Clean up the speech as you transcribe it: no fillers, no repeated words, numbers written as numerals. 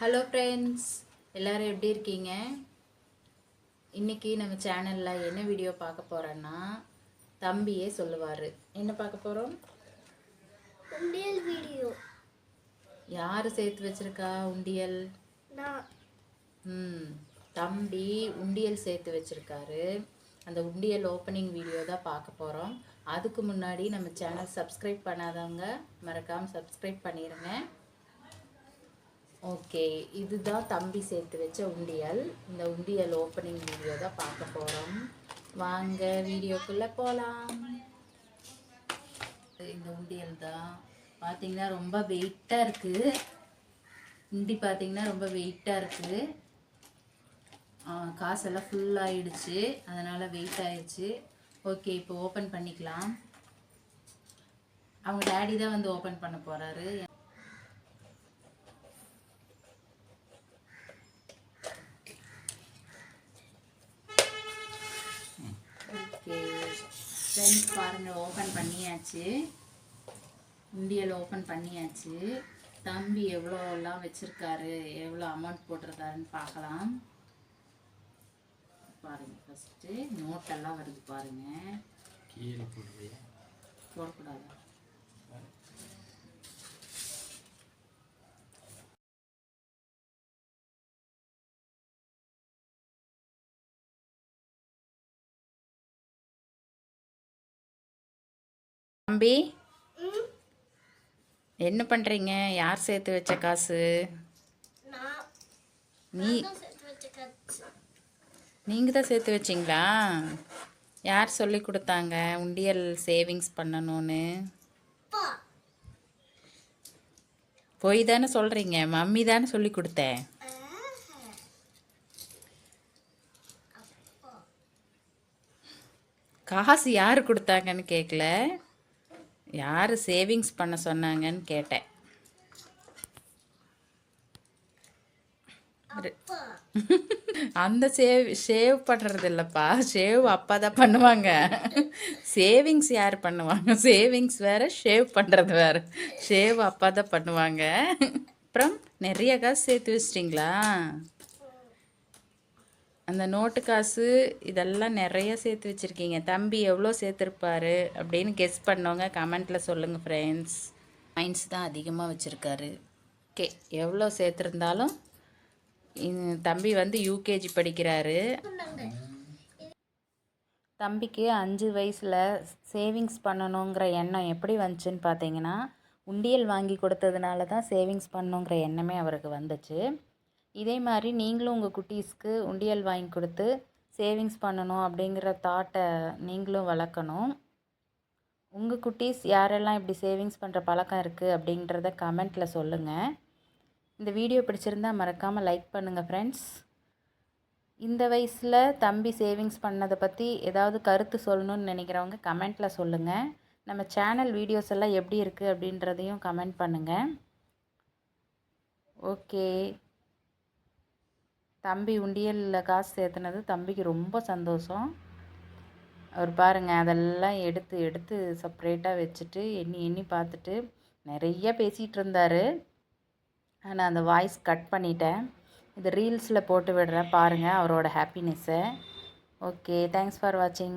Hello friends, எல்லோரும் எப்படி இருக்கீங்க? இன்றைக்கி நம்ம சேனலில் என்ன வீடியோ பார்க்க போகிறோன்னா, தம்பியே சொல்லுவார். என்ன பார்க்க போகிறோம்? உண்டியல் வீடியோ. யார் சேர்த்து வச்சுருக்கா உண்டியல்? தம்பி உண்டியல் சேர்த்து வச்சுருக்காரு. அந்த உண்டியல் ஓப்பனிங் வீடியோ தான் பார்க்க போகிறோம். அதுக்கு முன்னாடி நம்ம சேனல் சப்ஸ்கிரைப் பண்ணாதவங்க மறக்காமல் சப்ஸ்கிரைப் பண்ணிடுங்க. ஓகே, இதுதான் தம்பி சேர்த்து வச்ச உண்டியல். இந்த உண்டியல் ஓப்பனிங் வீடியோ தான் பார்க்க போகிறோம். வாங்க வீடியோக்குள்ளே போகலாம். இந்த உண்டியல் தான் பார்த்தீங்கன்னா ரொம்ப வெயிட்டாக இருக்குது. உண்டி பார்த்தீங்கன்னா ரொம்ப வெயிட்டாக இருக்குது. காசெல்லாம் ஃபுல்லாகிடுச்சு, அதனால் வெயிட் ஆயிடுச்சு. ஓகே, இப்போ ஓப்பன் பண்ணிக்கலாம். அவங்க டேடி தான் வந்து ஓப்பன் பண்ண போகிறாரு. ஃப்ரெண்ட்ஸ் பாருங்கள், ஓப்பன் பண்ணியாச்சு. உண்டியல் ஓப்பன் பண்ணியாச்சு. தம்பி எவ்வளோலாம் வச்சுருக்காரு, எவ்வளோ அமௌண்ட் போட்டிருக்காருன்னு பார்க்கலாம். பாருங்கள், ஃபஸ்ட்டு நோட்டெல்லாம் வருது பாருங்கள். கீழே போடக்கூடாது. தம்பி என்ன பண்ணுறீங்க? யார் சேர்த்து வச்ச காசு? நீங்கள் தான் சேர்த்து வச்சிங்களா? யார் சொல்லி கொடுத்தாங்க உண்டியல் சேவிங்ஸ் பண்ணணும்னு? போய் தானே சொல்கிறீங்க, மம்மி தானே சொல்லி கொடுத்தேன். காசு யார் கொடுத்தாங்கன்னு கேட்கல, யார் சேவிங்ஸ் பண்ண சொன்னாங்கன்னு கேட்டேன். அந்த ஷேவ் பண்ணுறது இல்லைப்பா, ஷேவ் அப்பா தான் பண்ணுவாங்க. சேவிங்ஸ் யார் பண்ணுவாங்க? சேவிங்ஸ் வேறு, ஷேவ் பண்ணுறது வேறு. ஷேவ் அப்பா தான் பண்ணுவாங்க. அப்புறம் நிறைய காசு சேர்த்து வச்சிட்டிங்களா? அந்த நோட்டு காசு இதெல்லாம் நிறைய சேர்த்து வச்சுருக்கீங்க. தம்பி எவ்வளோ சேர்த்துருப்பாரு அப்படின்னு கெஸ் பண்ணவங்க கமெண்ட்டில் சொல்லுங்கள் ஃப்ரெண்ட்ஸ். பாயிண்ட்ஸ் தான் அதிகமாக வச்சுருக்காரு. ஓகே, எவ்வளோ சேர்த்துருந்தாலும் தம்பி வந்து யூகேஜி படிக்கிறாரு. தம்பிக்கு 5 வயசில் சேவிங்ஸ் பண்ணணுங்கிற எண்ணம் எப்படி வந்துச்சுன்னு பார்த்தீங்கன்னா, உண்டியல் வாங்கி கொடுத்ததுனால தான் சேவிங்ஸ் பண்ணணுங்கிற எண்ணமே அவருக்கு வந்துச்சு. இதே மாதிரி நீங்களும் உங்கள் குட்டீஸ்க்கு உண்டியல் வாங்கி கொடுத்து சேவிங்ஸ் பண்ணணும் அப்படிங்கிற தாட்டை நீங்களும் வளர்க்கணும். உங்கள் குட்டீஸ் யாரெல்லாம் இப்படி சேவிங்ஸ் பண்ணுற பழக்கம் இருக்குது அப்படின்றத கமெண்ட்டில் சொல்லுங்கள். இந்த வீடியோ பிடிச்சிருந்தால் மறக்காமல் லைக் பண்ணுங்கள் ஃப்ரெண்ட்ஸ். இந்த வயசில் தம்பி சேவிங்ஸ் பண்ணதை பற்றி ஏதாவது கருத்து சொல்லணும்னு நினைக்கிறவங்க கமெண்ட்டில் சொல்லுங்கள். நம்ம சேனல் வீடியோஸ் எல்லாம் எப்படி இருக்குது அப்படின்றதையும் கமெண்ட் பண்ணுங்கள். ஓகே, தம்பி உண்டியலில் காசு சேர்த்துனது தம்பிக்கு ரொம்ப சந்தோஷம். அவர் பாருங்கள், அதெல்லாம் எடுத்து எடுத்து செப்ரேட்டாக வச்சுட்டு எண்ணி எண்ணி பார்த்துட்டு நிறைய பேசிகிட்டு இருந்தார். நான் அந்த வாய்ஸ் கட் பண்ணிட்டேன். இது ரீல்ஸில் போட்டு விடுறேன், பாருங்கள் அவரோட ஹாப்பினஸ்ஸை. ஓகே, தேங்க்ஸ் ஃபார் வாட்சிங்.